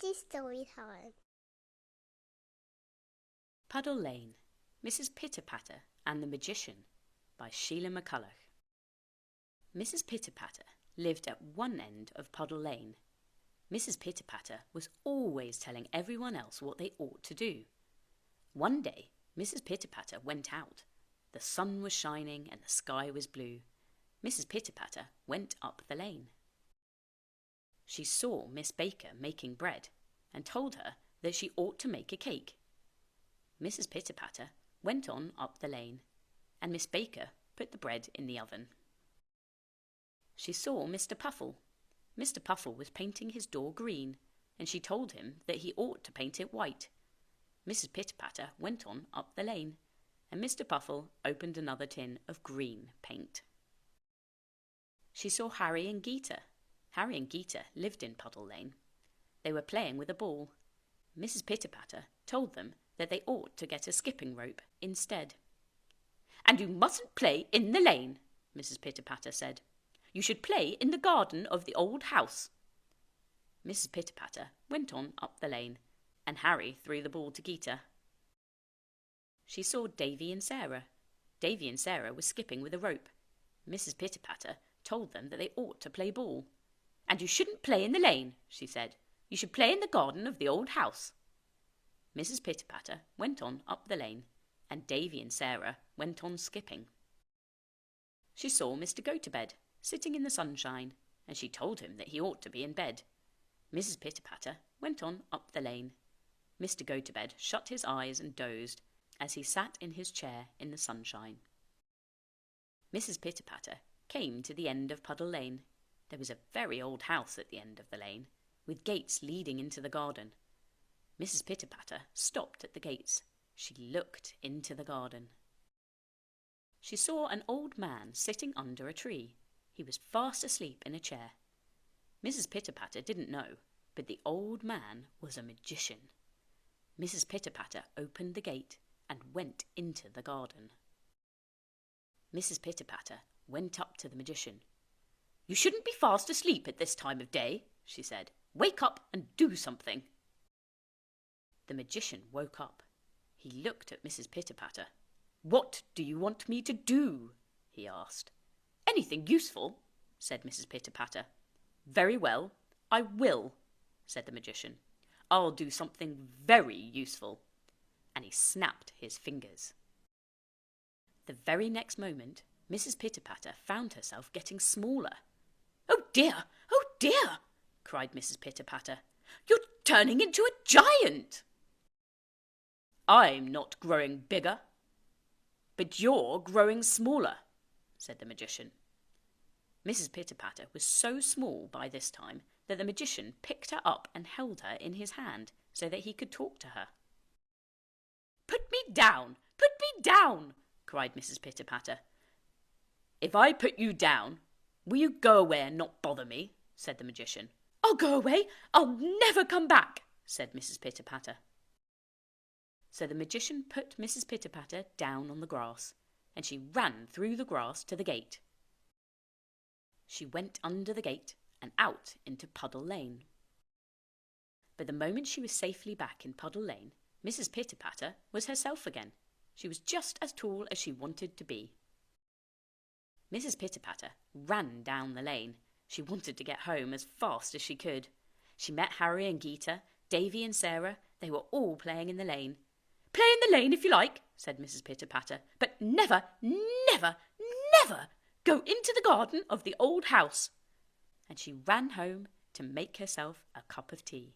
is story time. Puddle Lane, Mrs. Pitter-Patter and the Magician by Sheila McCullagh. Mrs. Pitter-Patter lived at one end of Puddle Lane. Mrs. Pitter-Patter was always telling everyone else what they ought to do. One day, Mrs. Pitter-Patter went out. The sun was shining and the sky was blue. Mrs. Pitter-Patter went up the lane. She saw Miss Baker making bread and told her that she ought to make a cake. Mrs. Pitter-Patter went on up the lane, and Miss Baker put the bread in the oven. She saw Mr. Puffle. Mr. Puffle was painting his door green, and she told him that he ought to paint it white. Mrs. Pitter-Patter went on up the lane, and Mr. Puffle opened another tin of green paint. She saw Harry and Geeta. Harry and Geeta lived in Puddle Lane. They were playing with a ball. Mrs. Pitter-Patter told them that they ought to get a skipping rope instead. "And you mustn't play in the lane," Mrs. Pitter-Patter said. "You should play in the garden of the old house." Mrs. Pitter-Patter went on up the lane, and Harry threw the ball to Geeta. She saw Davy and Sarah. Davy and Sarah were skipping with a rope. Mrs. Pitter-Patter told them that they ought to play ball. "And you shouldn't play in the lane," she said. "You should play in the garden of the old house." Mrs. Pitter-Patter went on up the lane, and Davy and Sarah went on skipping. She saw Mr. Go-to-Bed sitting in the sunshine, and she told him that he ought to be in bed. Mrs. Pitter-Patter went on up the lane. Mr. Go-to-Bed shut his eyes and dozed as he sat in his chair in the sunshine. Mrs. Pitter-Patter came to the end of Puddle Lane. There was a very old house at the end of the lane, with gates leading into the garden. Mrs. Pitter-Patter stopped at the gates. She looked into the garden. She saw an old man sitting under a tree. He was fast asleep in a chair. Mrs. Pitter-Patter didn't know, but the old man was a magician. Mrs. Pitter-Patter opened the gate and went into the garden. Mrs. Pitter-Patter went up to the magician. "You shouldn't be fast asleep at this time of day," she said. "Wake up and do something." The magician woke up. He looked at Mrs. Pitter-Patter. "What do you want me to do?" he asked. "Anything useful," said Mrs. Pitter-Patter. "Very well, I will," said the magician. "I'll do something very useful." And he snapped his fingers. The very next moment, Mrs. Pitter-Patter found herself getting smaller. "Oh dear! Oh dear!" cried Mrs. Pitter-Patter. "You're turning into a giant!" "I'm not growing bigger, but you're growing smaller," said the magician. Mrs. Pitter-Patter was so small by this time that the magician picked her up and held her in his hand so that he could talk to her. "Put me down! Put me down!" cried Mrs. Pitter-Patter. "If I put you down, will you go away and not bother me?" said the magician. "I'll go away. I'll never come back," said Mrs. Pitter-Patter. So the magician put Mrs. Pitter-Patter down on the grass, and she ran through the grass to the gate. She went under the gate and out into Puddle Lane. But the moment she was safely back in Puddle Lane, Mrs. Pitter-Patter was herself again. She was just as tall as she wanted to be. Mrs. Pitter-Patter ran down the lane. She wanted to get home as fast as she could. She met Harry and Geeta, Davy and Sarah. They were all playing in the lane. "Play in the lane if you like," said Mrs. Pitter-Patter, "but never, never, never go into the garden of the old house." And she ran home to make herself a cup of tea.